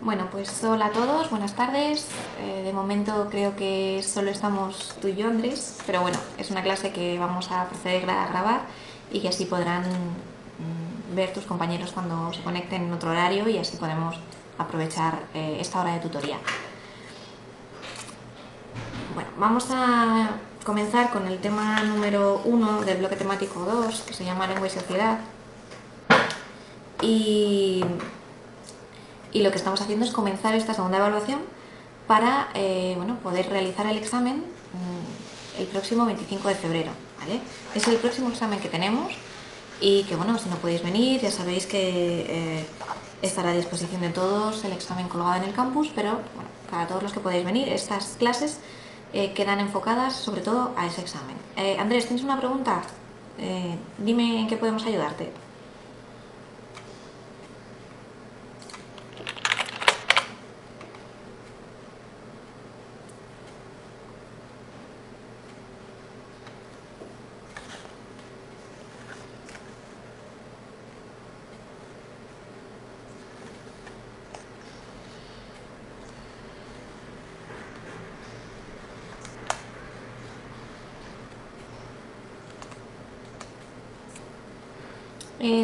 Bueno, pues hola a todos, buenas tardes. De momento creo que solo estamos tú y yo, Andrés, pero bueno, es una clase que vamos a proceder a grabar y que así podrán ver tus compañeros cuando se conecten en otro horario y así podemos aprovechar esta hora de tutoría. Bueno, vamos a comenzar con el tema número 1 del bloque temático 2, que se llama Lengua y Sociedad. Y lo que estamos haciendo es comenzar esta segunda evaluación para poder realizar el examen el próximo 25 de febrero. ¿Vale? Es el próximo examen que tenemos y que, bueno, si no podéis venir, ya sabéis que estará a disposición de todos el examen colgado en el campus, pero bueno, para todos los que podéis venir, estas clases quedan enfocadas sobre todo a ese examen. Andrés, ¿tienes una pregunta? Dime en qué podemos ayudarte.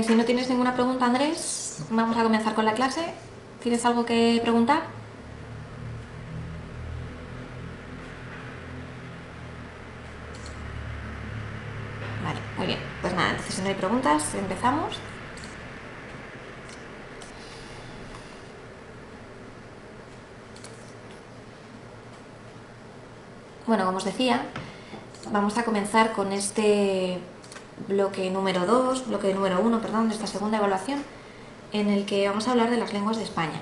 Si no tienes ninguna pregunta, Andrés, vamos a comenzar con la clase. ¿Tienes algo que preguntar? Vale, muy bien. Pues nada, entonces si no hay preguntas, empezamos. Bueno, como os decía, vamos a comenzar con este bloque número 1, perdón, de esta segunda evaluación, en el que vamos a hablar de las lenguas de España.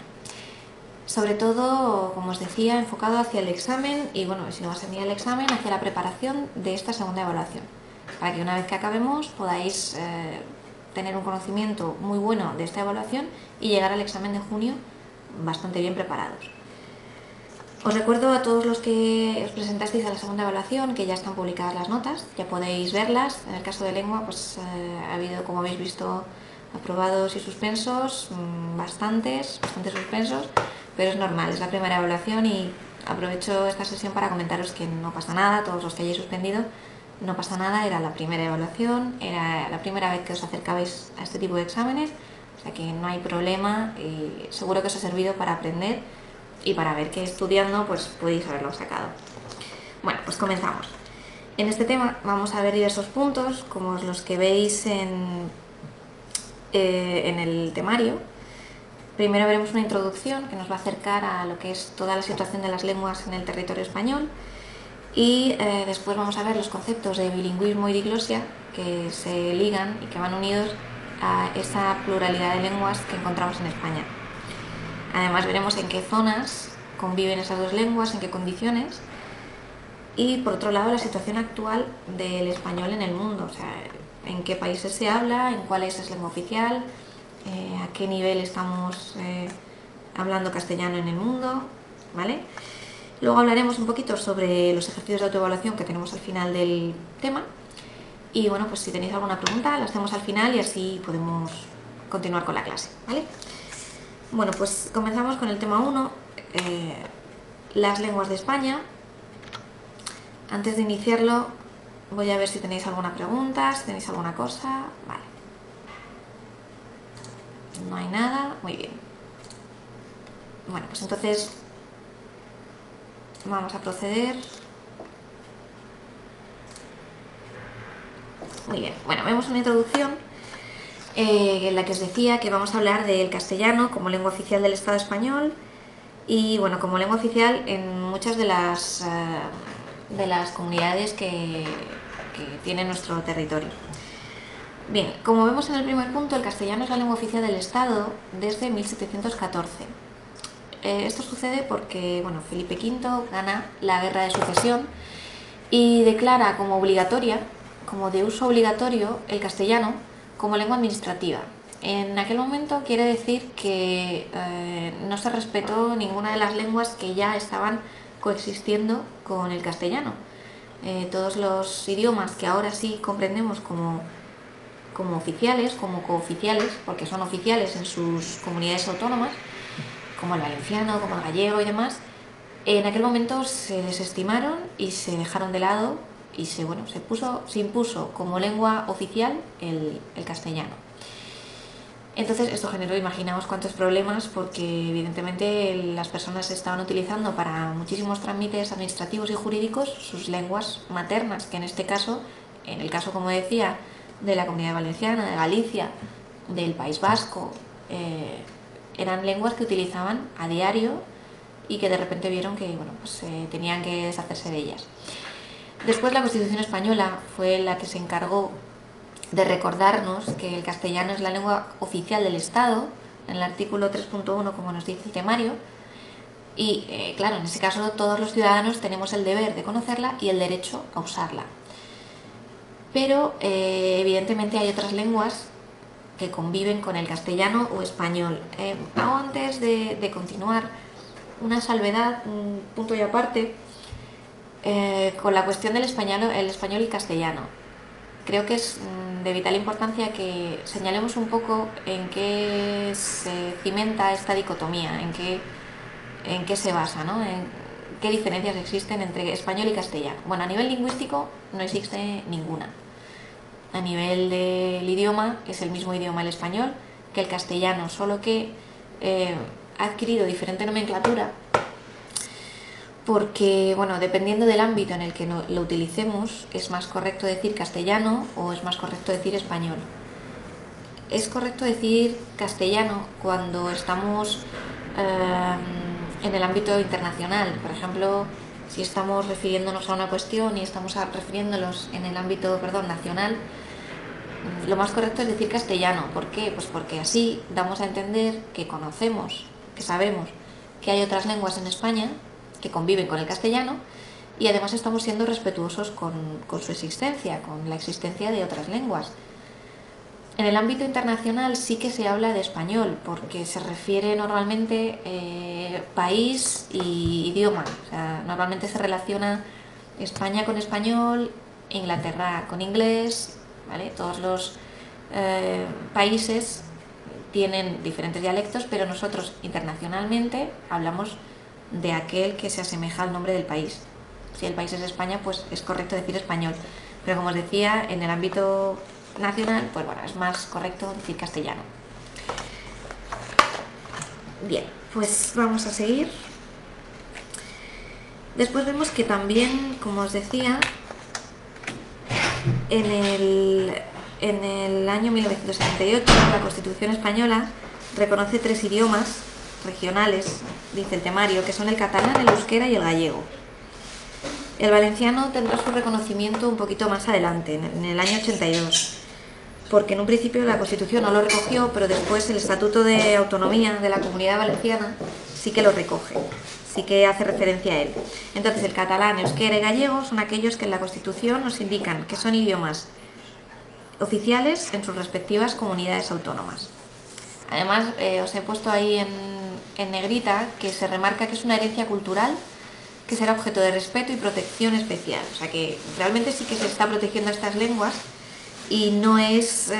Sobre todo, como os decía, enfocado hacia el examen y, bueno, si no va a ser ni el examen, hacia la preparación de esta segunda evaluación, para que una vez que acabemos podáis tener un conocimiento muy bueno de esta evaluación y llegar al examen de junio bastante bien preparados. Os recuerdo a todos los que os presentasteis a la segunda evaluación que ya están publicadas las notas, ya podéis verlas. En el caso de lengua, pues ha habido, como habéis visto, aprobados y suspensos, bastantes suspensos, pero es normal, es la primera evaluación y aprovecho esta sesión para comentaros que no pasa nada, todos los que hayáis suspendido, no pasa nada, era la primera evaluación, era la primera vez que os acercabais a este tipo de exámenes, o sea que no hay problema y seguro que os ha servido para aprender y para ver que estudiando pues podéis haberlo sacado. Bueno, pues comenzamos. En este tema vamos a ver diversos puntos, como los que veis en el temario. Primero veremos una introducción que nos va a acercar a lo que es toda la situación de las lenguas en el territorio español y después vamos a ver los conceptos de bilingüismo y diglosia que se ligan y que van unidos a esa pluralidad de lenguas que encontramos en España. Además veremos en qué zonas conviven esas dos lenguas, en qué condiciones y por otro lado la situación actual del español en el mundo, o sea, en qué países se habla, en cuáles es lengua oficial, a qué nivel estamos hablando castellano en el mundo, ¿vale? Luego hablaremos un poquito sobre los ejercicios de autoevaluación que tenemos al final del tema y bueno, pues si tenéis alguna pregunta la hacemos al final y así podemos continuar con la clase, ¿vale? Bueno, pues comenzamos con el tema 1, las lenguas de España. Antes de iniciarlo voy a ver si tenéis alguna pregunta, si tenéis alguna cosa. Vale. No hay nada, muy bien. Bueno, pues entonces vamos a proceder. Muy bien, bueno, vemos una introducción en la que os decía que vamos a hablar del castellano como lengua oficial del Estado español y bueno, como lengua oficial en muchas de las comunidades que tiene nuestro territorio. Bien, como vemos en el primer punto, el castellano es la lengua oficial del Estado desde 1714. Esto sucede porque bueno, Felipe V gana la Guerra de Sucesión y declara como obligatoria, como de uso obligatorio, el castellano como lengua administrativa. En aquel momento quiere decir que no se respetó ninguna de las lenguas que ya estaban coexistiendo con el castellano. Todos los idiomas que ahora sí comprendemos como oficiales, como cooficiales, porque son oficiales en sus comunidades autónomas, como el valenciano, como el gallego y demás, en aquel momento se desestimaron y se dejaron de lado y se impuso como lengua oficial el castellano. Entonces esto generó, imaginaos cuántos problemas, porque evidentemente las personas estaban utilizando para muchísimos trámites administrativos y jurídicos sus lenguas maternas, que en este caso, en el caso como decía, de la Comunidad Valenciana, de Galicia, del País Vasco, eran lenguas que utilizaban a diario y que de repente vieron que tenían que deshacerse de ellas. Después la Constitución española fue la que se encargó de recordarnos que el castellano es la lengua oficial del Estado, en el artículo 3.1, como nos dice el temario, y claro, en ese caso todos los ciudadanos tenemos el deber de conocerla y el derecho a usarla. Pero evidentemente hay otras lenguas que conviven con el castellano o español. Hago antes de continuar una salvedad, un punto y aparte, con la cuestión del español y el castellano. Creo que es de vital importancia que señalemos un poco en qué se cimenta esta dicotomía, en qué se basa, ¿no? En qué diferencias existen entre español y castellano. Bueno, a nivel lingüístico no existe ninguna. A nivel del idioma es el mismo idioma el español que el castellano, solo que ha adquirido diferente nomenclatura porque, dependiendo del ámbito en el que lo utilicemos, es más correcto decir castellano o es más correcto decir español. Es correcto decir castellano cuando estamos en el ámbito internacional. Por ejemplo, si estamos refiriéndonos a una cuestión y estamos refiriéndonos en el ámbito, nacional, lo más correcto es decir castellano. ¿Por qué? Pues porque así damos a entender que conocemos, que sabemos que hay otras lenguas en España que conviven con el castellano y además estamos siendo respetuosos con su existencia, con la existencia de otras lenguas. En el ámbito internacional sí que se habla de español porque se refiere normalmente país y idioma. O sea, normalmente se relaciona España con español, Inglaterra con inglés, ¿vale? Todos los países tienen diferentes dialectos, pero nosotros internacionalmente hablamos de aquel que se asemeja al nombre del país. Si el país es España, pues es correcto decir español. Pero como os decía, en el ámbito nacional, es más correcto decir castellano. Bien, pues vamos a seguir. Después vemos que también, como os decía, en el año 1978 la Constitución española reconoce 3 idiomas regionales, dice el temario, que son el catalán, el euskera y el gallego. El valenciano tendrá su reconocimiento un poquito más adelante, en el año 82, porque en un principio la Constitución no lo recogió, pero después el Estatuto de Autonomía de la Comunidad Valenciana sí que lo recoge, sí que hace referencia a él. Entonces el catalán, euskera y gallego son aquellos que en la Constitución nos indican que son idiomas oficiales en sus respectivas comunidades autónomas. Además, os he puesto ahí en negrita que se remarca que es una herencia cultural que será objeto de respeto y protección especial. O sea que realmente sí que se está protegiendo estas lenguas y no es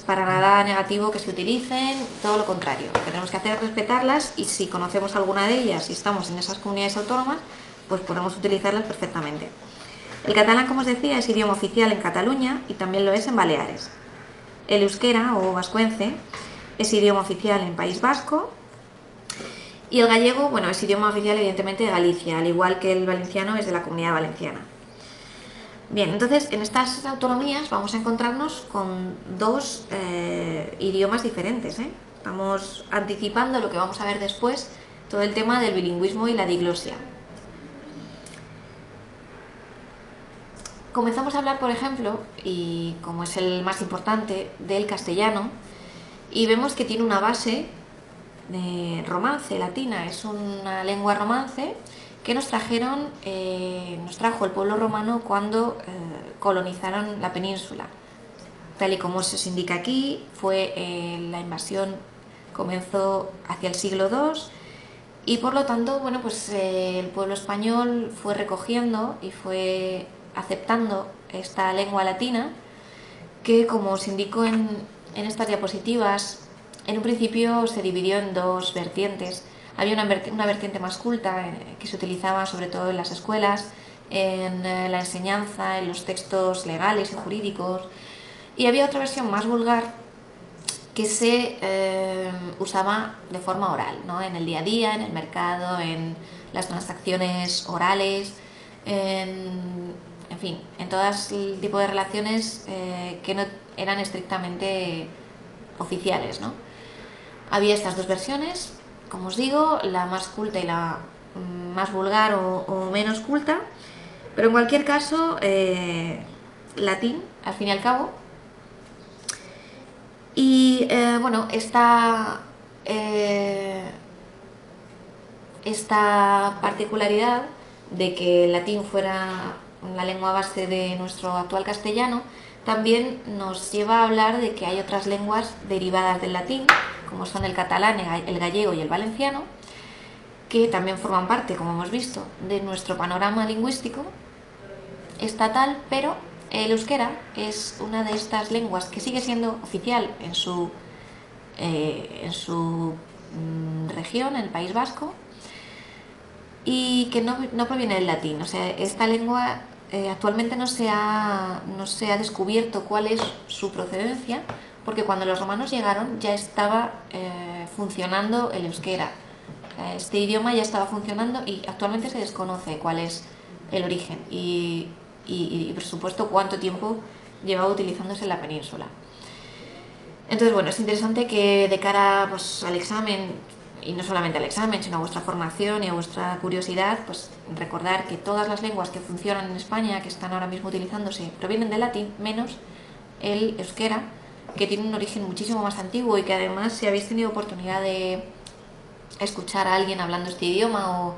para nada negativo que se utilicen, todo lo contrario. Lo que tenemos que hacer es respetarlas y si conocemos alguna de ellas y estamos en esas comunidades autónomas, pues podemos utilizarlas perfectamente. El catalán, como os decía, es idioma oficial en Cataluña y también lo es en Baleares. El euskera o vascuence es idioma oficial en País Vasco y el gallego, es idioma oficial evidentemente de Galicia, al igual que el valenciano es de la Comunidad Valenciana. Bien, entonces en estas autonomías vamos a encontrarnos con 2 idiomas diferentes. Estamos anticipando lo que vamos a ver después, todo el tema del bilingüismo y la diglosia. Comenzamos a hablar, por ejemplo, y como es el más importante, del castellano, y vemos que tiene una base de romance, latina. Es una lengua romance que nos trajo el pueblo romano cuando colonizaron la península. Tal y como se os indica aquí, la invasión comenzó hacia el siglo II y por lo tanto, el pueblo español fue recogiendo y fue aceptando esta lengua latina que, como os indico en estas diapositivas, En un principio se dividió en dos vertientes. Había una vertiente más culta que se utilizaba sobre todo en las escuelas, en la enseñanza, en los textos legales y jurídicos, y había otra versión más vulgar que se usaba de forma oral, ¿no? En el día a día, en el mercado, en las transacciones orales, en fin, en todo el tipo de relaciones que no eran estrictamente oficiales, ¿no? Había estas dos versiones, como os digo, la más culta y la más vulgar o menos culta, pero en cualquier caso, latín, al fin y al cabo. Y bueno, esta particularidad de que el latín fuera la lengua base de nuestro actual castellano también nos lleva a hablar de que hay otras lenguas derivadas del latín, como son el catalán, el gallego y el valenciano, que también forman parte, como hemos visto, de nuestro panorama lingüístico estatal, pero el euskera es una de estas lenguas que sigue siendo oficial en su región, en el País Vasco, y que no proviene del latín. O sea, esta lengua actualmente no se ha descubierto cuál es su procedencia, porque cuando los romanos llegaron ya estaba funcionando el euskera. Este idioma ya estaba funcionando y actualmente se desconoce cuál es el origen y por supuesto cuánto tiempo llevaba utilizándose en la península. Entonces, bueno, es interesante que de cara pues, al examen, y no solamente al examen, sino a vuestra formación y a vuestra curiosidad, pues recordar que todas las lenguas que funcionan en España, que están ahora mismo utilizándose, provienen del latín, menos el euskera, que tiene un origen muchísimo más antiguo y que además, si habéis tenido oportunidad de escuchar a alguien hablando este idioma o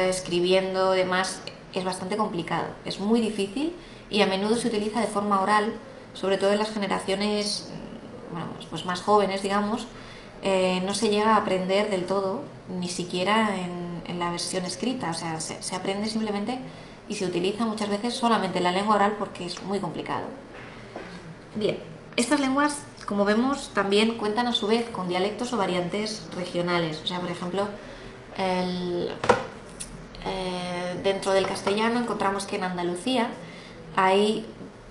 escribiendo, demás, es bastante complicado, es muy difícil y a menudo se utiliza de forma oral, sobre todo en las generaciones bueno, pues más jóvenes, digamos, no se llega a aprender del todo, ni siquiera en la versión escrita, o sea, se aprende simplemente y se utiliza muchas veces solamente en la lengua oral porque es muy complicado. Bien, estas lenguas, como vemos, también cuentan a su vez con dialectos o variantes regionales, o sea, por ejemplo, dentro del castellano encontramos que en Andalucía hay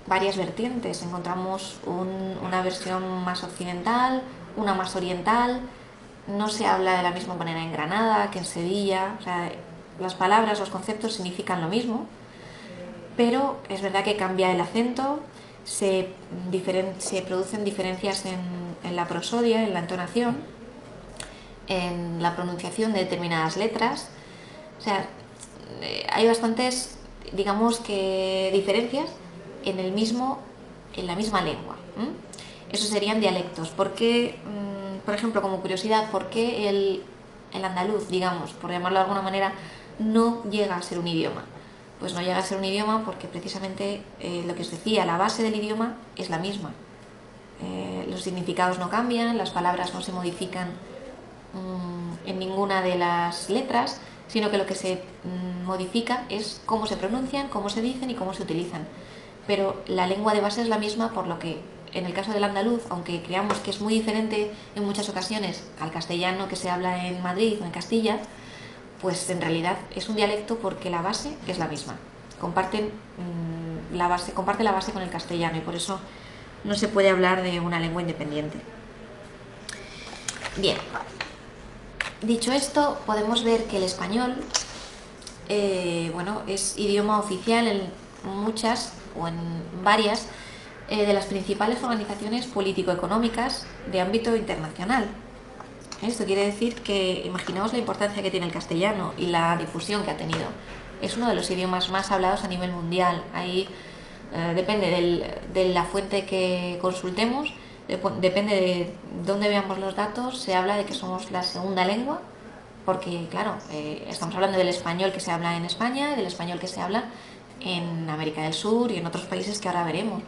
varias vertientes. Encontramos una versión más occidental, una más oriental. No se habla de la misma manera en Granada que en Sevilla. O sea, las palabras, los conceptos significan lo mismo, pero es verdad que cambia el acento, se producen diferencias en la prosodia, en la entonación, en la pronunciación de determinadas letras. O sea, hay bastantes, digamos que diferencias en la misma lengua. Eso serían dialectos. ¿Por qué, por ejemplo, como curiosidad, por qué el andaluz, digamos, por llamarlo de alguna manera, no llega a ser un idioma? Pues no llega a ser un idioma porque precisamente lo que os decía, la base del idioma es la misma. Los significados no cambian, las palabras no se modifican en ninguna de las letras, sino que lo que se modifica es cómo se pronuncian, cómo se dicen y cómo se utilizan. Pero la lengua de base es la misma, por lo que en el caso del andaluz, aunque creamos que es muy diferente en muchas ocasiones al castellano que se habla en Madrid o en Castilla, pues en realidad es un dialecto porque la base es la misma. Comparte la base con el castellano y por eso no se puede hablar de una lengua independiente. Bien, dicho esto, podemos ver que el español bueno, es idioma oficial en muchas o en varias de las principales organizaciones político-económicas de ámbito internacional. Esto quiere decir que imaginaos la importancia que tiene el castellano y la difusión que ha tenido. Es uno de los idiomas más hablados a nivel mundial. Ahí depende de la fuente que consultemos, depende de dónde veamos los datos, se habla de que somos la segunda lengua, porque claro, estamos hablando del español que se habla en España y del español que se habla en América del Sur y en otros países que ahora veremos.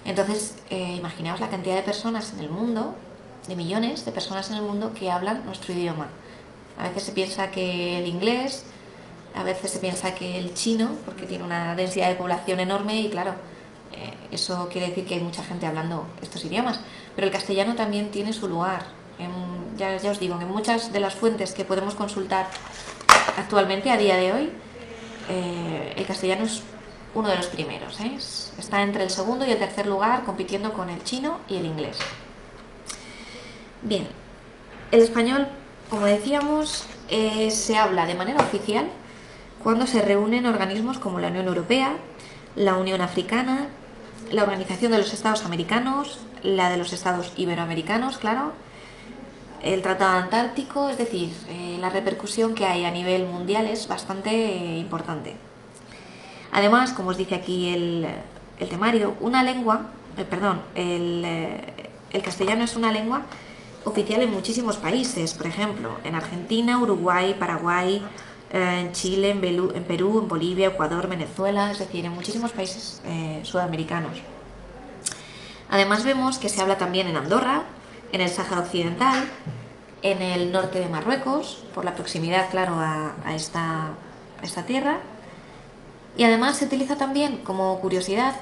Entonces, imaginaos la cantidad de personas en el mundo, de millones de personas en el mundo que hablan nuestro idioma. A veces se piensa que el inglés, a veces se piensa que el chino, porque tiene una densidad de población enorme y claro, Eso quiere decir que hay mucha gente hablando estos idiomas, pero el castellano también tiene su lugar. Ya os digo, en muchas de las fuentes que podemos consultar actualmente, a día de hoy, el castellano es uno de los primeros. Está entre el segundo y el tercer lugar, compitiendo con el chino y el inglés. Bien, el español, como decíamos, se habla de manera oficial cuando se reúnen organismos como la Unión Europea, la Unión Africana, la Organización de los Estados Americanos, la de los Estados Iberoamericanos, claro, el Tratado Antártico, es decir, la repercusión que hay a nivel mundial es bastante importante. Además, como os dice aquí el temario, el castellano es una lengua oficial en muchísimos países, por ejemplo, en Argentina, Uruguay, Paraguay, en Chile, en Perú, en Bolivia, Ecuador, Venezuela, es decir, en muchísimos países sudamericanos. Además vemos que se habla también en Andorra, en el Sáhara Occidental, en el norte de Marruecos, por la proximidad, claro, a esta tierra. Y además se utiliza también como curiosidad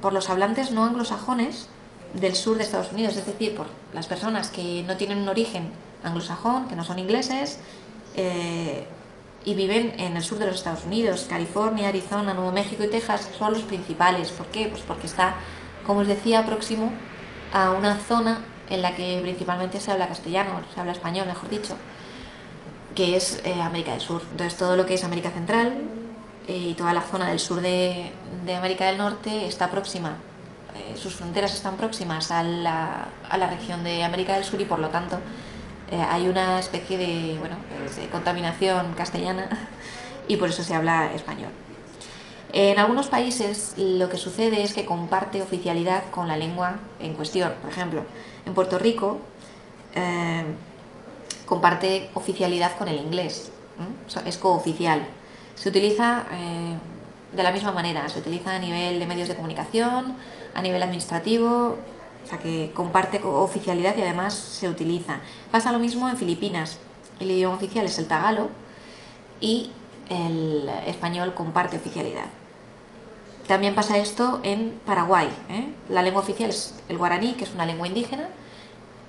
por los hablantes no anglosajones del sur de Estados Unidos, es decir, por las personas que no tienen un origen anglosajón, que no son ingleses, y viven en el sur de los Estados Unidos. California, Arizona, Nuevo México y Texas son los principales. ¿Por qué? Pues porque está, como os decía, próximo a una zona en la que principalmente se habla castellano, se habla español, mejor dicho, que es América del Sur. Entonces todo lo que es América Central y toda la zona del sur de América del Norte está próxima, sus fronteras están próximas a la región de América del Sur, y por lo tanto hay una especie de contaminación castellana y por eso se habla español. En algunos países lo que sucede es que comparte oficialidad con la lengua en cuestión. Por ejemplo, en Puerto Rico comparte oficialidad con el inglés, es cooficial. Se utiliza de la misma manera, se utiliza a nivel de medios de comunicación, a nivel administrativo, o sea que comparte oficialidad y además se utiliza. Pasa lo mismo en Filipinas, el idioma oficial es el tagalo y el español comparte oficialidad. También pasa esto en Paraguay, la lengua oficial es el guaraní, que es una lengua indígena,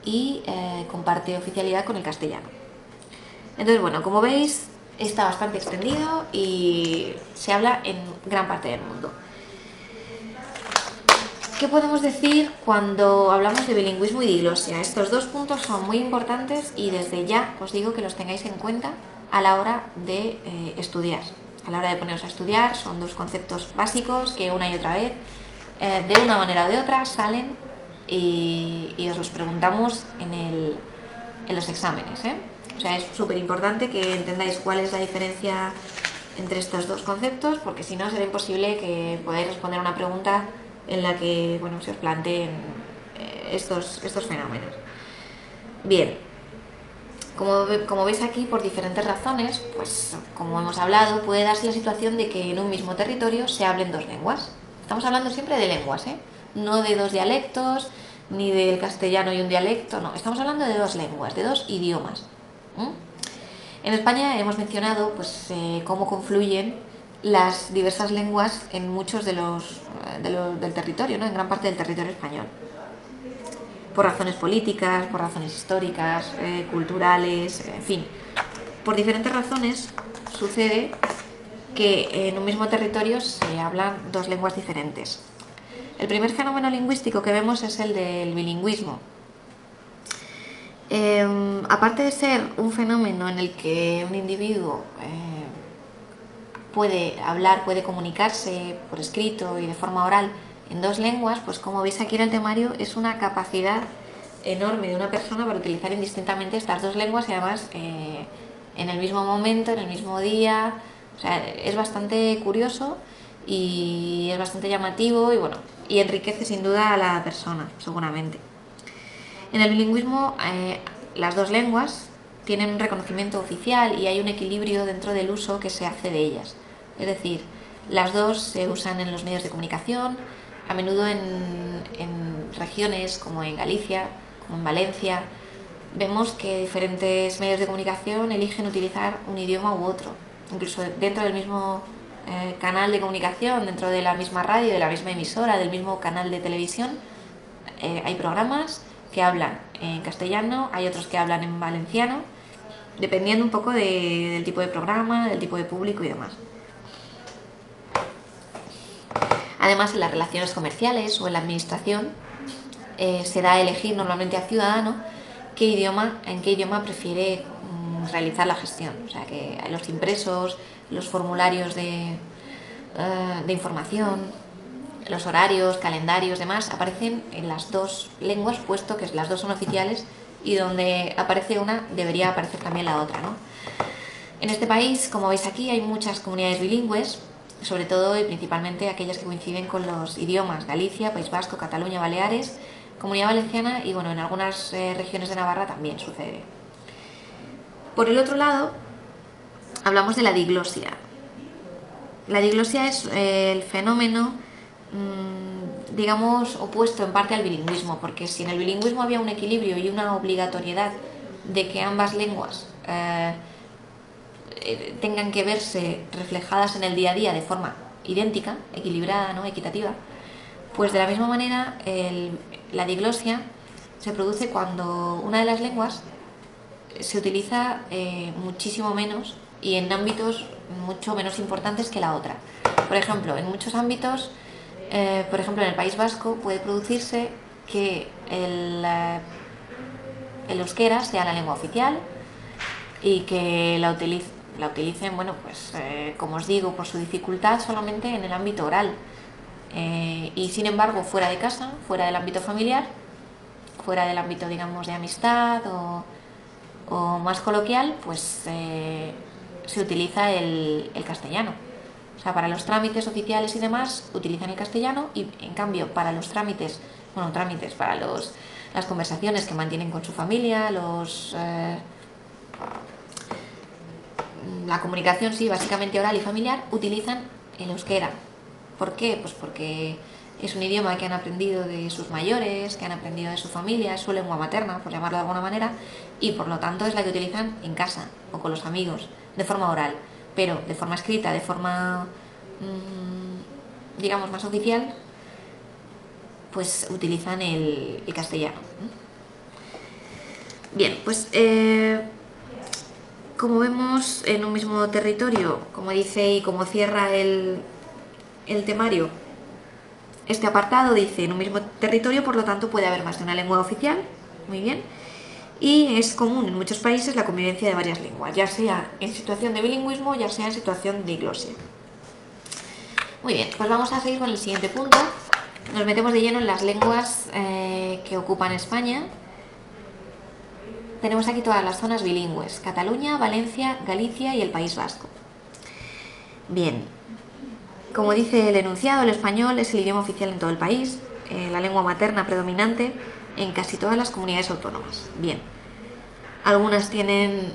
y comparte oficialidad con el castellano. Entonces, bueno, como veis, está bastante extendido y se habla en gran parte del mundo. ¿Qué podemos decir cuando hablamos de bilingüismo y diglosia? Estos dos puntos son muy importantes y desde ya os digo que los tengáis en cuenta a la hora de estudiar. A la hora de poneros a estudiar, son dos conceptos básicos que una y otra vez, de una manera o de otra, salen y os los preguntamos en los exámenes. O sea, es súper importante que entendáis cuál es la diferencia entre estos dos conceptos, porque si no será imposible que podáis responder a una pregunta en la que se os planteen estos fenómenos. Bien, como veis aquí, por diferentes razones, pues como hemos hablado, puede darse la situación de que en un mismo territorio se hablen dos lenguas. Estamos hablando siempre de lenguas, no de dos dialectos, ni del castellano y un dialecto, no. Estamos hablando de dos lenguas, de dos idiomas. En España hemos mencionado cómo confluyen las diversas lenguas en muchos del territorio, en gran parte del territorio español. Por razones políticas, por razones históricas, culturales, en fin. Por diferentes razones sucede que en un mismo territorio se hablan dos lenguas diferentes. El primer fenómeno lingüístico que vemos es el del bilingüismo. Aparte de ser un fenómeno en el que un individuo puede hablar, puede comunicarse por escrito y de forma oral en dos lenguas, pues como veis aquí en el temario, es una capacidad enorme de una persona para utilizar indistintamente estas dos lenguas y además en el mismo momento, en el mismo día. O sea, es bastante curioso y es bastante llamativo y enriquece sin duda a la persona, seguramente. En el bilingüismo, las dos lenguas tienen un reconocimiento oficial y hay un equilibrio dentro del uso que se hace de ellas. Es decir, las dos se usan en los medios de comunicación, a menudo en regiones como en Galicia, como en Valencia. Vemos que diferentes medios de comunicación eligen utilizar un idioma u otro, incluso dentro del mismo canal de comunicación dentro de la misma radio, de la misma emisora, del mismo canal de televisión, hay programas que hablan en castellano, hay otros que hablan en valenciano, dependiendo un poco del tipo de programa, del tipo de público y demás. Además, en las relaciones comerciales o en la administración se da a elegir normalmente al ciudadano en qué idioma prefiere realizar la gestión. O sea, que los impresos, los formularios de información, los horarios, calendarios, demás, aparecen en las dos lenguas, puesto que las dos son oficiales y donde aparece una debería aparecer también la otra, ¿no? En este país, como veis aquí, hay muchas comunidades bilingües, sobre todo y principalmente aquellas que coinciden con los idiomas Galicia, País Vasco, Cataluña, Baleares, Comunidad Valenciana y bueno, en algunas regiones de Navarra también sucede. Por el otro lado, hablamos de la diglosia. La diglosia es el fenómeno, digamos, opuesto en parte al bilingüismo, porque si en el bilingüismo había un equilibrio y una obligatoriedad de que ambas lenguas tengan que verse reflejadas en el día a día de forma idéntica, equilibrada, ¿no? Equitativa, pues de la misma manera la diglosia se produce cuando una de las lenguas se utiliza muchísimo menos y en ámbitos mucho menos importantes que la otra. Por ejemplo, en muchos ámbitos, por ejemplo en el País Vasco, puede producirse que el euskera sea la lengua oficial y que la utilicen, bueno, pues como os digo, por su dificultad solamente en el ámbito oral. Y sin embargo, fuera de casa, fuera del ámbito familiar, fuera del ámbito, digamos, de amistad o más coloquial, pues se utiliza el castellano. O sea, para los trámites oficiales y demás utilizan el castellano y en cambio para los trámites, para las conversaciones que mantienen con su familia, la comunicación, sí, básicamente oral y familiar, utilizan el euskera. ¿Por qué? Pues porque es un idioma que han aprendido de sus mayores, que han aprendido de su familia, es su lengua materna, por llamarlo de alguna manera, y por lo tanto es la que utilizan en casa o con los amigos, de forma oral. Pero de forma escrita, de forma, digamos, más oficial, pues utilizan el castellano. Bien, pues como vemos en un mismo territorio, como dice y como cierra el temario, este apartado dice en un mismo territorio, por lo tanto puede haber más de una lengua oficial, muy bien, y es común en muchos países la convivencia de varias lenguas, ya sea en situación de bilingüismo, ya sea en situación de diglosia. Muy bien, pues vamos a seguir con el siguiente punto. Nos metemos de lleno en las lenguas que ocupan España. Tenemos aquí todas las zonas bilingües: Cataluña, Valencia, Galicia y el País Vasco. Bien, como dice el enunciado, el español es el idioma oficial en todo el país, la lengua materna predominante en casi todas las comunidades autónomas. Bien, algunas tienen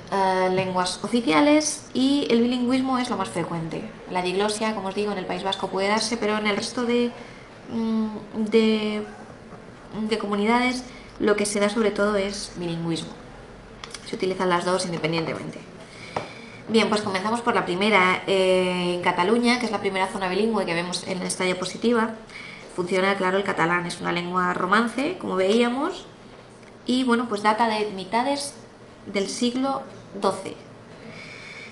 lenguas oficiales y el bilingüismo es lo más frecuente. La diglosia, como os digo, en el País Vasco puede darse, pero en el resto de comunidades lo que se da sobre todo es bilingüismo. Se utilizan las dos independientemente. Bien, pues comenzamos por la primera. En Cataluña, que es la primera zona bilingüe que vemos en esta diapositiva, funciona, claro, el catalán. Es una lengua romance, como veíamos, y bueno, pues data de mitades del siglo XII.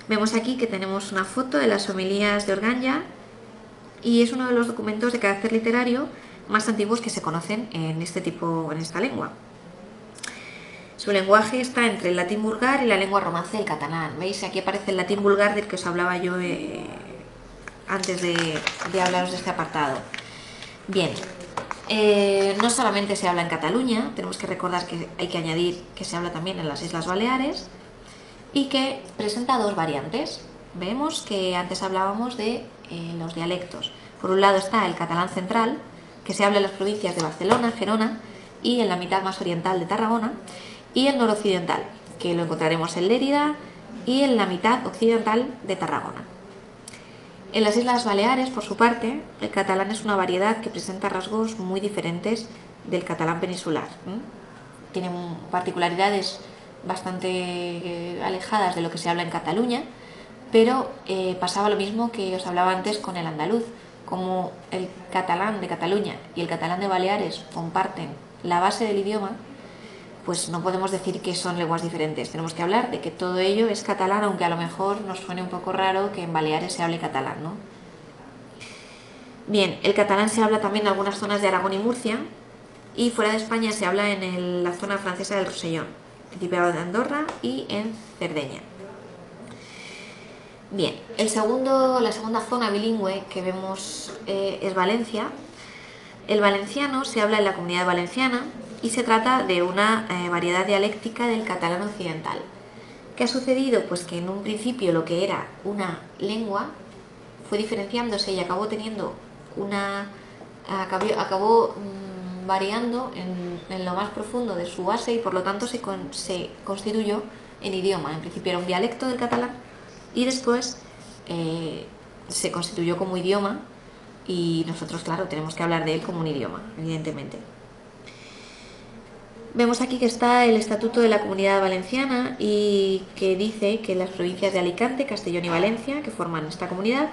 Vemos aquí que tenemos una foto de las homilías de Organya y es uno de los documentos de carácter literario más antiguos que se conocen en esta lengua. Su lenguaje está entre el latín vulgar y la lengua romance del catalán. ¿Veis? Aquí aparece el latín vulgar del que os hablaba yo antes de hablaros de este apartado. Bien, no solamente se habla en Cataluña, tenemos que recordar que hay que añadir que se habla también en las Islas Baleares y que presenta dos variantes. Vemos que antes hablábamos de los dialectos. Por un lado está el catalán central, que se habla en las provincias de Barcelona, Gerona y en la mitad más oriental de Tarragona, y el noroccidental, que lo encontraremos en Lérida y en la mitad occidental de Tarragona. En las Islas Baleares, por su parte, el catalán es una variedad que presenta rasgos muy diferentes del catalán peninsular. Tiene particularidades bastante alejadas de lo que se habla en Cataluña, pero pasaba lo mismo que os hablaba antes con el andaluz. Como el catalán de Cataluña y el catalán de Baleares comparten la base del idioma, pues no podemos decir que son lenguas diferentes. Tenemos que hablar de que todo ello es catalán, aunque a lo mejor nos suene un poco raro que en Baleares se hable catalán, ¿no? Bien, el catalán se habla también en algunas zonas de Aragón y Murcia, y fuera de España se habla en la zona francesa del Rosellón, Principado de Andorra y en Cerdeña. Bien, la segunda zona bilingüe que vemos es Valencia. El valenciano se habla en la Comunidad Valenciana y se trata de una variedad dialéctica del catalán occidental. ¿Qué ha sucedido? Pues que en un principio lo que era una lengua fue diferenciándose y acabó teniendo acabó variando en lo más profundo de su base, y por lo tanto se constituyó en idioma. En principio era un dialecto del catalán y después se constituyó como idioma, y nosotros, claro, tenemos que hablar de él como un idioma, evidentemente. Vemos aquí que está el Estatuto de la Comunidad Valenciana, y que dice que las provincias de Alicante, Castellón y Valencia, que forman esta comunidad,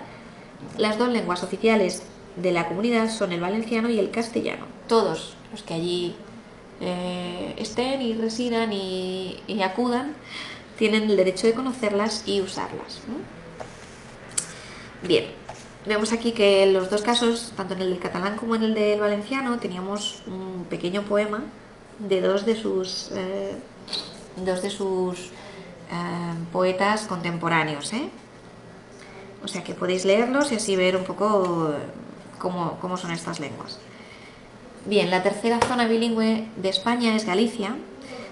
las dos lenguas oficiales de la comunidad son el valenciano y el castellano. Todos los que allí estén y residan y acudan tienen el derecho de conocerlas y usarlas, ¿no? Bien, vemos aquí que en los dos casos, tanto en el del catalán como en el del valenciano, teníamos un pequeño poema de dos de sus poetas contemporáneos, O sea que podéis leerlos y así ver un poco cómo son estas lenguas. Bien, la tercera zona bilingüe de España es Galicia,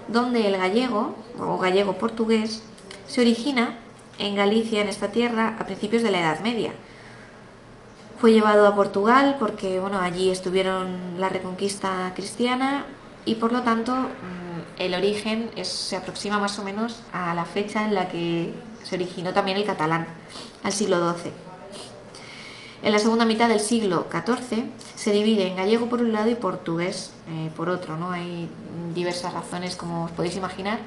donde el gallego, o gallego-portugués, se origina en Galicia, en esta tierra, a principios de la Edad Media. Fue llevado a Portugal porque, bueno, allí estuvieron la reconquista cristiana, y por lo tanto el origen se aproxima más o menos a la fecha en la que se originó también el catalán, al siglo XII. En la segunda mitad del siglo XIV se divide en gallego por un lado y portugués por otro, ¿no? Hay diversas razones, como os podéis imaginar,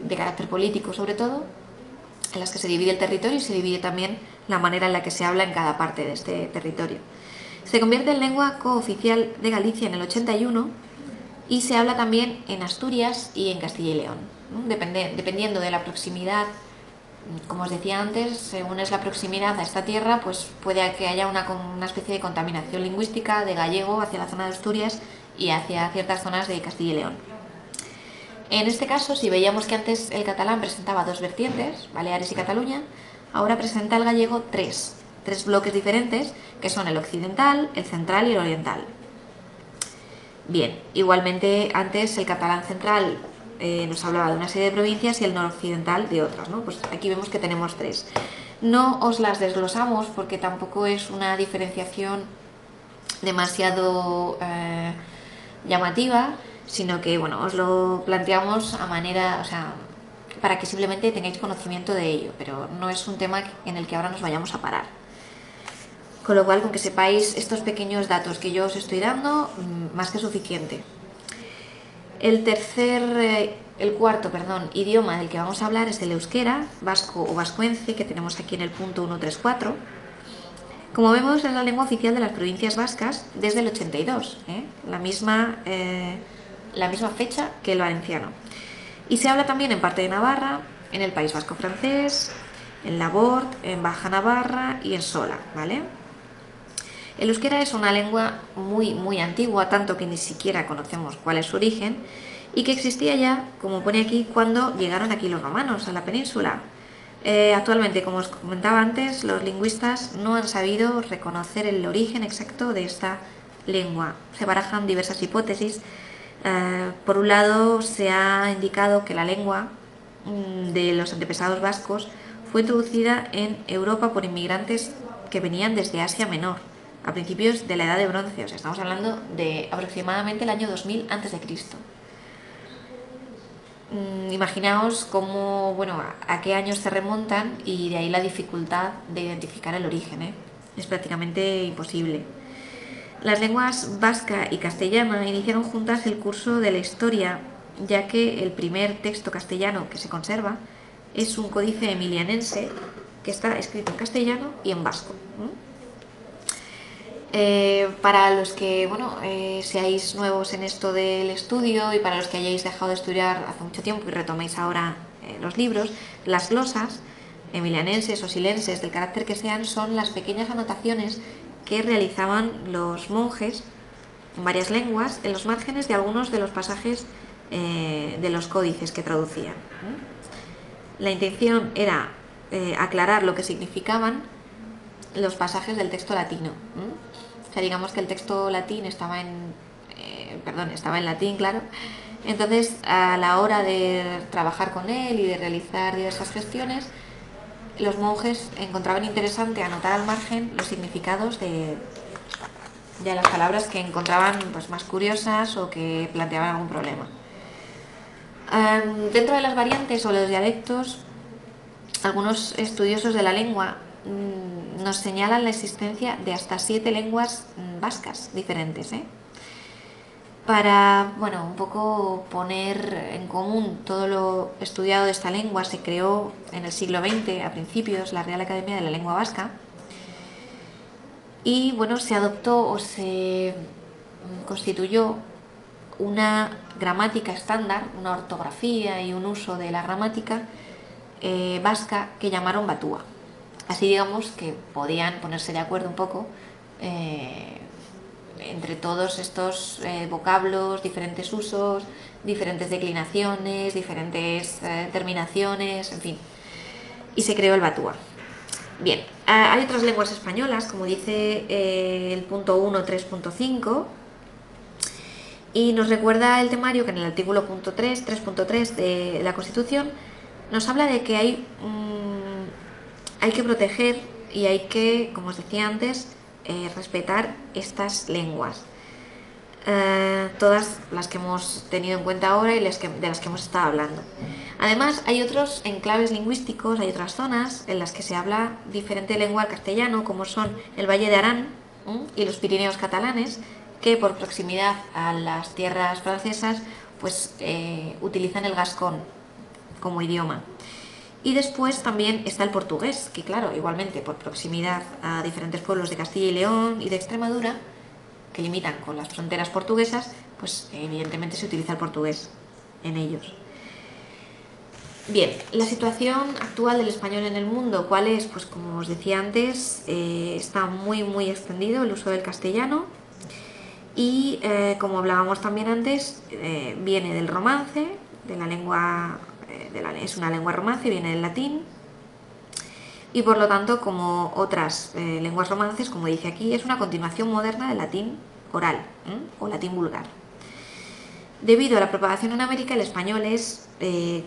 de carácter político sobre todo, en las que se divide el territorio, y se divide también la manera en la que se habla en cada parte de este territorio. Se convierte en lengua cooficial de Galicia en el 81, y se habla también en Asturias y en Castilla y León, ¿no? Dependiendo de la proximidad. Como os decía antes, según es la proximidad a esta tierra, pues puede que haya una especie de contaminación lingüística de gallego hacia la zona de Asturias y hacia ciertas zonas de Castilla y León. En este caso, si veíamos que antes el catalán presentaba dos vertientes, Baleares y Cataluña, ahora presenta el gallego tres bloques diferentes, que son el occidental, el central y el oriental. Bien, igualmente antes el catalán central nos hablaba de una serie de provincias y el noroccidental de otras, ¿no? Pues aquí vemos que tenemos tres. No os las desglosamos porque tampoco es una diferenciación demasiado llamativa, sino que, bueno, os lo planteamos a manera, o sea, para que simplemente tengáis conocimiento de ello, pero no es un tema en el que ahora nos vayamos a parar. Con lo cual, con que sepáis estos pequeños datos que yo os estoy dando, más que suficiente. El cuarto idioma del que vamos a hablar es el euskera, vasco o vascuence, que tenemos aquí en el punto 134. Como vemos, es la lengua oficial de las provincias vascas desde el 82, la misma fecha que el valenciano. Y se habla también en parte de Navarra, en el País Vasco francés, en la Bort, en Baja Navarra y en Sola, ¿vale? El euskera es una lengua muy, muy antigua, tanto que ni siquiera conocemos cuál es su origen, y que existía ya, como pone aquí, cuando llegaron aquí los romanos a la península. Actualmente, como os comentaba antes, los lingüistas no han sabido reconocer el origen exacto de esta lengua. Se barajan diversas hipótesis. Por un lado, se ha indicado que la lengua de los antepasados vascos fue introducida en Europa por inmigrantes que venían desde Asia Menor, a principios de la Edad de Bronce, o sea, estamos hablando de aproximadamente el año 2000 a.C. Imaginaos cómo, a qué años se remontan, y de ahí la dificultad de identificar el origen, Es prácticamente imposible. Las lenguas vasca y castellana iniciaron juntas el curso de la historia, ya que el primer texto castellano que se conserva es un códice emilianense que está escrito en castellano y en vasco. Para los que seáis nuevos en esto del estudio y para los que hayáis dejado de estudiar hace mucho tiempo y retoméis ahora los libros, las glosas emilianenses o silenses, del carácter que sean, son las pequeñas anotaciones que realizaban los monjes en varias lenguas en los márgenes de algunos de los pasajes de los códices que traducían. La intención era aclarar lo que significaban los pasajes del texto latino. O sea, digamos que el texto latín estaba en latín, claro. Entonces, a la hora de trabajar con él y de realizar diversas gestiones, los monjes encontraban interesante anotar al margen los significados de las palabras que encontraban pues, más curiosas o que planteaban algún problema. Dentro de las variantes o los dialectos, algunos estudiosos de la lengua nos señalan la existencia de hasta 7 lenguas vascas diferentes. Para, un poco poner en común todo lo estudiado de esta lengua, se creó en el siglo XX, a principios, la Real Academia de la Lengua Vasca. Y, se adoptó o se constituyó una gramática estándar, una ortografía y un uso de la gramática vasca que llamaron batúa. Así digamos que podían ponerse de acuerdo un poco entre todos estos vocablos, diferentes usos, diferentes declinaciones, diferentes terminaciones, en fin. Y se creó el batúa. Bien, hay otras lenguas españolas, como dice el punto 1, 3.5, y nos recuerda el temario que en el artículo 3.3 de la Constitución nos habla de que hay que proteger y hay que, como os decía antes, respetar estas lenguas. Todas las que hemos tenido en cuenta ahora y de las que hemos estado hablando. Además, hay otros enclaves lingüísticos, hay otras zonas en las que se habla diferente lengua al castellano, como son el Valle de Arán y los Pirineos catalanes, que por proximidad a las tierras francesas pues utilizan el gascón como idioma. Y después también está el portugués, que claro, igualmente por proximidad a diferentes pueblos de Castilla y León y de Extremadura, que limitan con las fronteras portuguesas, pues evidentemente se utiliza el portugués en ellos. Bien, la situación actual del español en el mundo, ¿cuál es? Pues como os decía antes, está muy muy extendido el uso del castellano y como hablábamos también antes, viene del romance, de la lengua, es una lengua romance, viene del latín. Y por lo tanto, como otras lenguas romances, como dice aquí, es una continuación moderna del latín oral o latín vulgar. Debido a la propagación en América, el español es,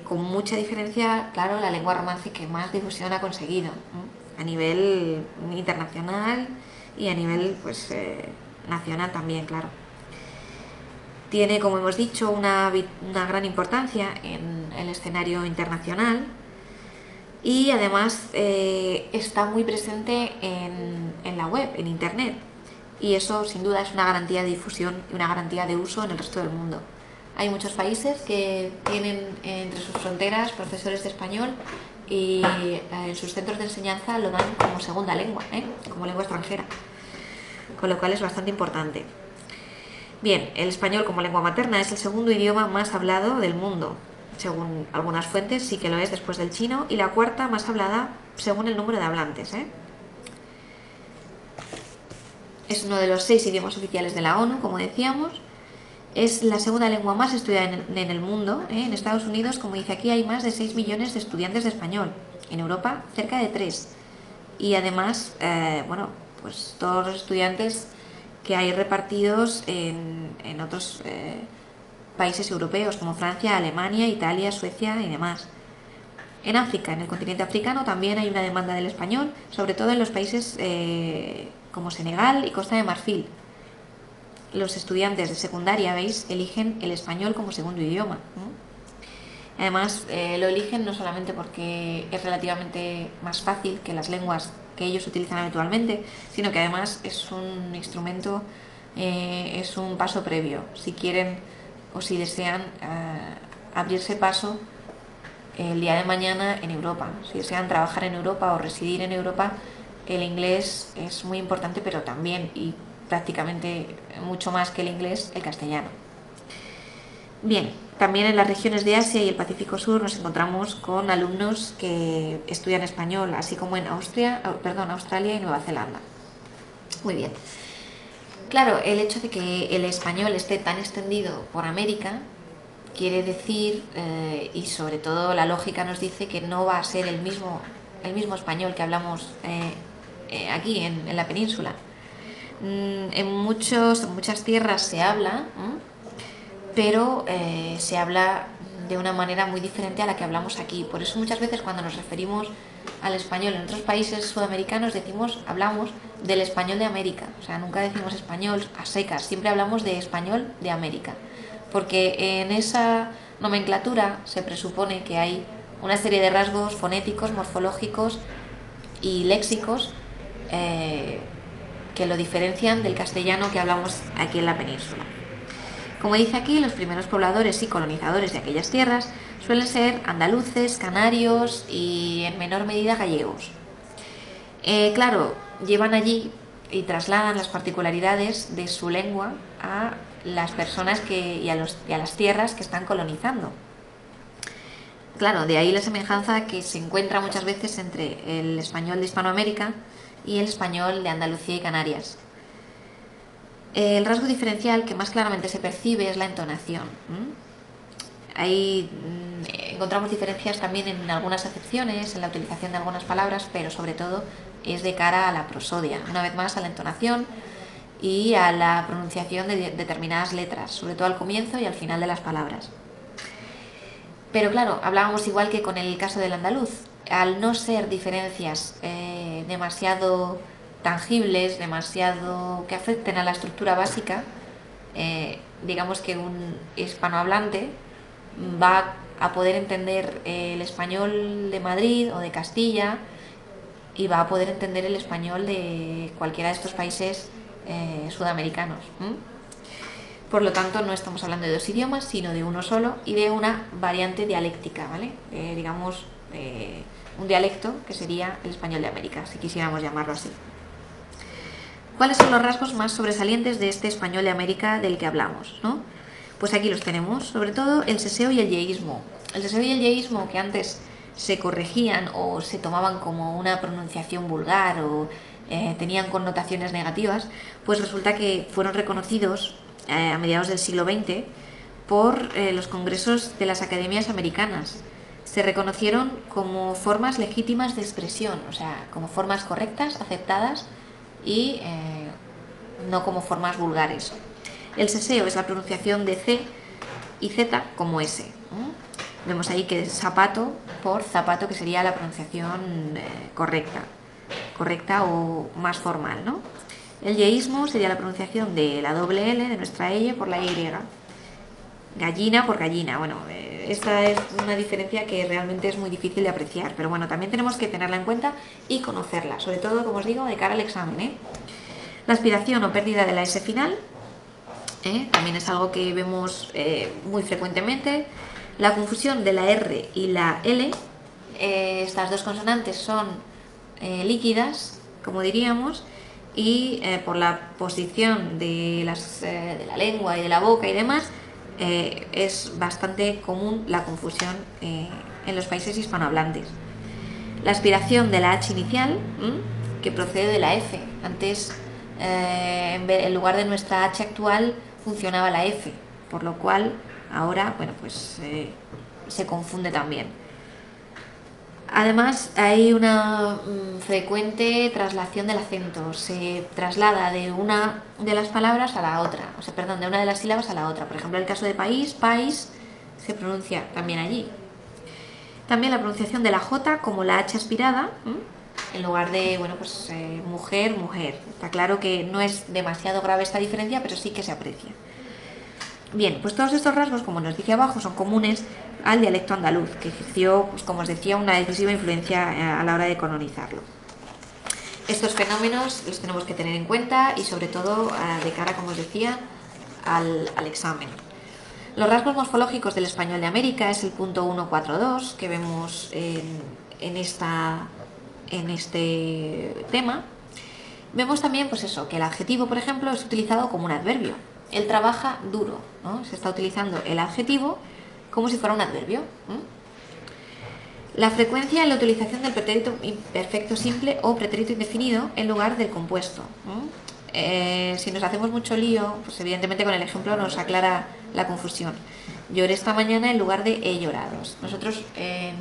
con mucha diferencia, claro, la lengua romance que más difusión ha conseguido a nivel internacional y a nivel nacional también, claro. Tiene, como hemos dicho, una gran importancia en el escenario internacional. Y además está muy presente en la web, en internet, y eso sin duda es una garantía de difusión y una garantía de uso en el resto del mundo. Hay muchos países que tienen entre sus fronteras profesores de español y en sus centros de enseñanza lo dan como segunda lengua, como lengua extranjera, con lo cual es bastante importante. Bien, el español como lengua materna es el segundo idioma más hablado del mundo. Según algunas fuentes sí que lo es después del chino, y la cuarta más hablada según el número de hablantes. Es uno de los 6 idiomas oficiales de la ONU, como decíamos. Es la segunda lengua más estudiada en el mundo. En Estados Unidos, como dice aquí, hay más de 6 millones de estudiantes de español. En Europa, cerca de 3. Y además, pues todos los estudiantes que hay repartidos en otros países europeos como Francia, Alemania, Italia, Suecia y demás. En África, en el continente africano, también hay una demanda del español, sobre todo en los países como Senegal y Costa de Marfil. Los estudiantes de secundaria, veis, eligen el español como segundo idioma. Además, lo eligen no solamente porque es relativamente más fácil que las lenguas que ellos utilizan habitualmente, sino que además es un instrumento, es un paso previo. Si quieren o si desean abrirse paso el día de mañana en Europa. Si desean trabajar en Europa o residir en Europa, el inglés es muy importante, pero también, y prácticamente mucho más que el inglés, el castellano. Bien, también en las regiones de Asia y el Pacífico Sur nos encontramos con alumnos que estudian español, así como en Australia y Nueva Zelanda. Muy bien. Claro, el hecho de que el español esté tan extendido por América quiere decir, y sobre todo la lógica nos dice que no va a ser el mismo español que hablamos aquí en la península. En muchas tierras se habla, pero se habla de una manera muy diferente a la que hablamos aquí. Por eso muchas veces cuando nos referimos al español en otros países sudamericanos hablamos del español de América. O sea, nunca decimos español a secas, siempre hablamos de español de América. Porque en esa nomenclatura se presupone que hay una serie de rasgos fonéticos, morfológicos y léxicos que lo diferencian del castellano que hablamos aquí en la península. Como dice aquí, los primeros pobladores y colonizadores de aquellas tierras suelen ser andaluces, canarios y en menor medida gallegos. Claro, llevan allí y trasladan las particularidades de su lengua a las personas y a las tierras que están colonizando. Claro, de ahí la semejanza que se encuentra muchas veces entre el español de Hispanoamérica y el español de Andalucía y Canarias. El rasgo diferencial que más claramente se percibe es la entonación. Ahí encontramos diferencias también en algunas acepciones, en la utilización de algunas palabras, pero sobre todo es de cara a la prosodia, una vez más a la entonación y a la pronunciación de determinadas letras, sobre todo al comienzo y al final de las palabras. Pero claro, hablábamos igual que con el caso del andaluz, al no ser diferencias demasiado tangibles, demasiado que afecten a la estructura básica, digamos que un hispanohablante va a poder entender el español de Madrid o de Castilla y va a poder entender el español de cualquiera de estos países sudamericanos. Por lo tanto, no estamos hablando de dos idiomas, sino de uno solo y de una variante dialéctica, ¿vale? Digamos, un dialecto que sería el español de América, si quisiéramos llamarlo así. ¿Cuáles son los rasgos más sobresalientes de este español de América del que hablamos, ¿no? Pues aquí los tenemos, sobre todo el seseo y el yeísmo. El seseo y el yeísmo, que antes se corregían o se tomaban como una pronunciación vulgar o tenían connotaciones negativas, pues resulta que fueron reconocidos a mediados del siglo XX por los congresos de las academias americanas. Se reconocieron como formas legítimas de expresión, o sea, como formas correctas, aceptadas y no como formas vulgares. El seseo es la pronunciación de C y Z como S. Vemos ahí que es zapato por zapato, que sería la pronunciación correcta o más formal, ¿no? El yeísmo sería la pronunciación de la doble L, de nuestra L, por la Y. Gallina por gallina. Bueno, esta es una diferencia que realmente es muy difícil de apreciar, pero bueno, también tenemos que tenerla en cuenta y conocerla, sobre todo, como os digo, de cara al examen. La aspiración o pérdida de la S final también es algo que vemos muy frecuentemente. La confusión de la R y la L, estas dos consonantes son líquidas, como diríamos, y por la posición de la lengua y de la boca y demás, es bastante común la confusión en los países hispanohablantes. La aspiración de la H inicial, que procede de la F. Antes, en lugar de nuestra H actual, funcionaba la F, por lo cual ahora, bueno, pues se confunde también. Además, hay una frecuente traslación del acento. Se traslada de una de las palabras a la otra, o sea, perdón, de una de las sílabas a la otra. Por ejemplo, en el caso de país, se pronuncia también allí. También la pronunciación de la J como la H aspirada, en lugar de, bueno, pues mujer, mujer. Está claro que no es demasiado grave esta diferencia, pero sí que se aprecia. Bien, pues todos estos rasgos, como nos dice abajo, son comunes al dialecto andaluz, que ejerció, pues como os decía, una decisiva influencia a la hora de colonizarlo. Estos fenómenos los tenemos que tener en cuenta y sobre todo de cara, como os decía, al examen. Los rasgos morfológicos del español de América es el punto 142 que vemos en este tema. Vemos también, pues eso, que el adjetivo, por ejemplo, es utilizado como un adverbio. Él trabaja duro, ¿no? Se está utilizando el adjetivo como si fuera un adverbio. La frecuencia en la utilización del pretérito imperfecto simple o pretérito indefinido en lugar del compuesto. Si nos hacemos mucho lío, pues evidentemente con el ejemplo nos aclara la confusión. Lloré esta mañana en lugar de he llorado. Nosotros en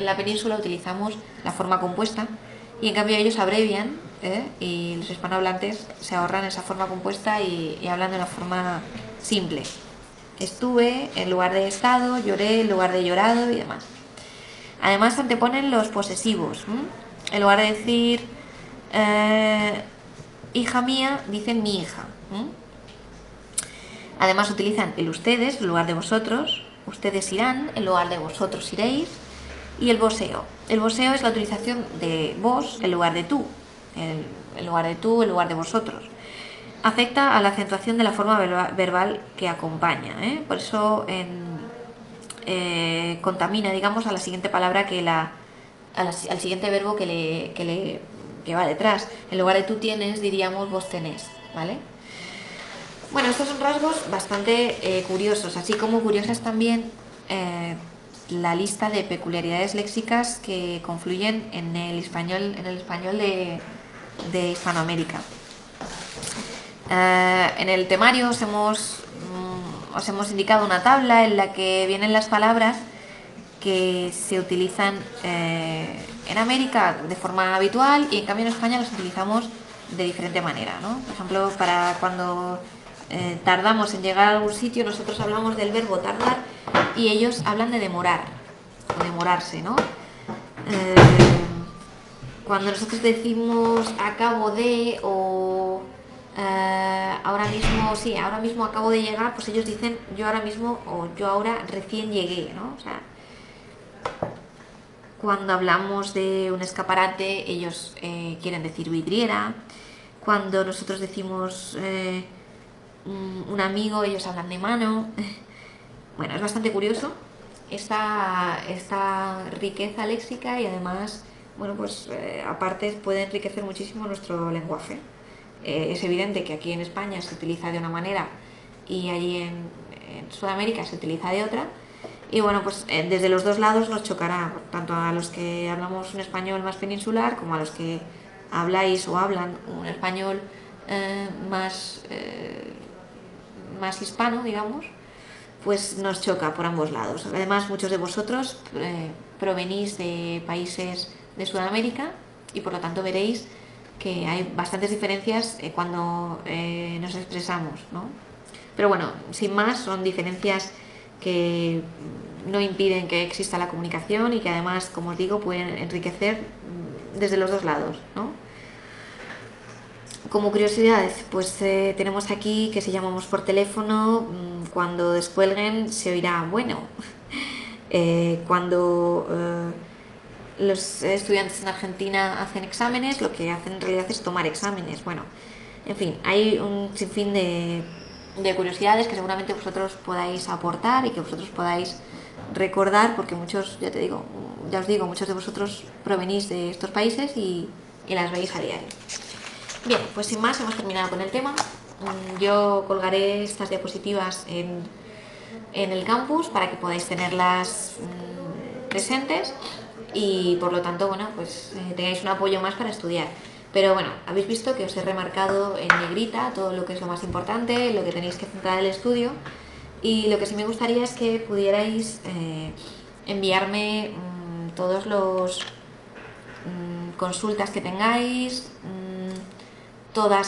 la península utilizamos la forma compuesta y en cambio ellos abrevian, y los hispanohablantes se ahorran esa forma compuesta y hablan de una forma simple. Estuve en lugar de he estado, lloré en lugar de llorado y demás. Además anteponen los posesivos. En lugar de decir hija mía, dicen mi hija. Además utilizan el ustedes en lugar de vosotros, ustedes irán en lugar de vosotros iréis, y el voseo. El voseo es la utilización de vos en lugar de tú, en lugar de tú, en lugar de vosotros. Afecta a la acentuación de la forma verbal que acompaña, por eso contamina, digamos, a la siguiente palabra al siguiente verbo que va detrás. En lugar de tú tienes, diríamos vos tenés, ¿vale? Bueno, estos son rasgos bastante curiosos, así como curiosas también la lista de peculiaridades léxicas que confluyen en el español de Hispanoamérica. En el temario os hemos indicado una tabla en la que vienen las palabras que se utilizan en América de forma habitual y en cambio en España las utilizamos de diferente manera, ¿no? Por ejemplo, para cuando tardamos en llegar a algún sitio, nosotros hablamos del verbo tardar y ellos hablan de demorar o demorarse, ¿no? Cuando nosotros decimos acabo de o ahora mismo acabo de llegar, pues ellos dicen yo ahora mismo o yo ahora recién llegué, ¿no? O sea, cuando hablamos de un escaparate, ellos quieren decir vidriera. Cuando nosotros decimos un amigo, ellos hablan de mano. Bueno, es bastante curioso esta riqueza léxica y además, bueno, pues aparte puede enriquecer muchísimo nuestro lenguaje. Es evidente que aquí en España se utiliza de una manera y allí en Sudamérica se utiliza de otra. Y bueno, pues desde los dos lados nos chocará, tanto a los que hablamos un español más peninsular como a los que habláis o hablan un español más hispano, digamos, pues nos choca por ambos lados. Además, muchos de vosotros provenís de países de Sudamérica y por lo tanto veréis que hay bastantes diferencias cuando nos expresamos, ¿no? Pero bueno, sin más, son diferencias que no impiden que exista la comunicación y que además, como os digo, pueden enriquecer desde los dos lados, ¿no? Como curiosidades, pues tenemos aquí que si llamamos por teléfono, cuando descuelguen se oirá bueno. Cuando los estudiantes en Argentina hacen exámenes, lo que hacen en realidad es tomar exámenes. Bueno, en fin, hay un sinfín de curiosidades que seguramente vosotros podáis aportar y que vosotros podáis recordar, porque muchos, ya os digo, muchos de vosotros provenís de estos países y las veis a diario. Bien, pues sin más hemos terminado con el tema. Yo colgaré estas diapositivas en el campus para que podáis tenerlas presentes y por lo tanto, bueno, pues tengáis un apoyo más para estudiar. Pero bueno, habéis visto que os he remarcado en negrita todo lo que es lo más importante, lo que tenéis que centrar el estudio, y lo que sí me gustaría es que pudierais enviarme todos los consultas que tengáis, todos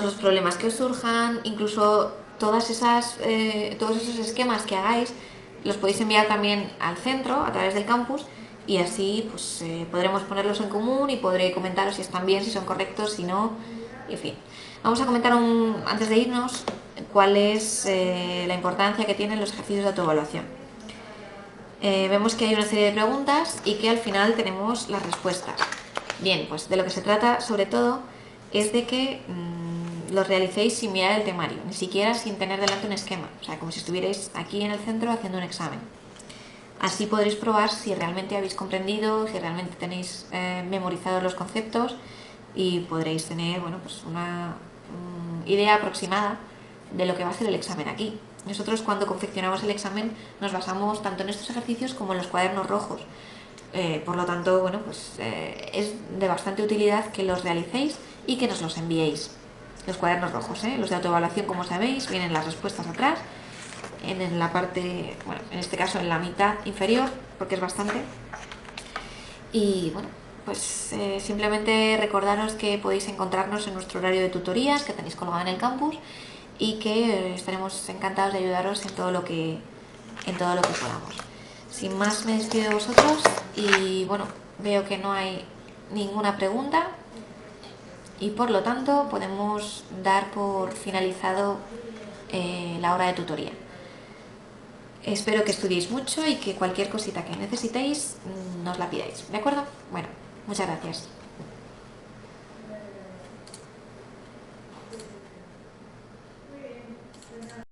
los problemas que os surjan, incluso todos esos esquemas que hagáis, los podéis enviar también al centro a través del campus y así pues podremos ponerlos en común y podré comentaros si están bien, si son correctos, si no, en fin. Vamos a comentar antes de irnos cuál es la importancia que tienen los ejercicios de autoevaluación. Vemos que hay una serie de preguntas y que al final tenemos las respuestas. Bien, pues de lo que se trata sobre todo es de que los realicéis sin mirar el temario, ni siquiera sin tener delante un esquema, o sea, como si estuvierais aquí en el centro haciendo un examen. Así podréis probar si realmente habéis comprendido, si realmente tenéis memorizados los conceptos y podréis tener, bueno, pues una idea aproximada de lo que va a ser el examen aquí. Nosotros cuando confeccionamos el examen nos basamos tanto en estos ejercicios como en los cuadernos rojos. Por lo tanto, bueno, pues es de bastante utilidad que los realicéis y que nos los enviéis. Los cuadernos rojos, los de autoevaluación, como sabéis, vienen las respuestas atrás, en la parte, bueno, en este caso en la mitad inferior, porque es bastante. Y bueno, pues simplemente recordaros que podéis encontrarnos en nuestro horario de tutorías que tenéis colgado en el campus y que estaremos encantados de ayudaros en todo lo que podamos. Sin más, me despido de vosotros y bueno, veo que no hay ninguna pregunta y por lo tanto podemos dar por finalizado la hora de tutoría. Espero que estudiéis mucho y que cualquier cosita que necesitéis nos la pidáis, ¿de acuerdo? Bueno, muchas gracias.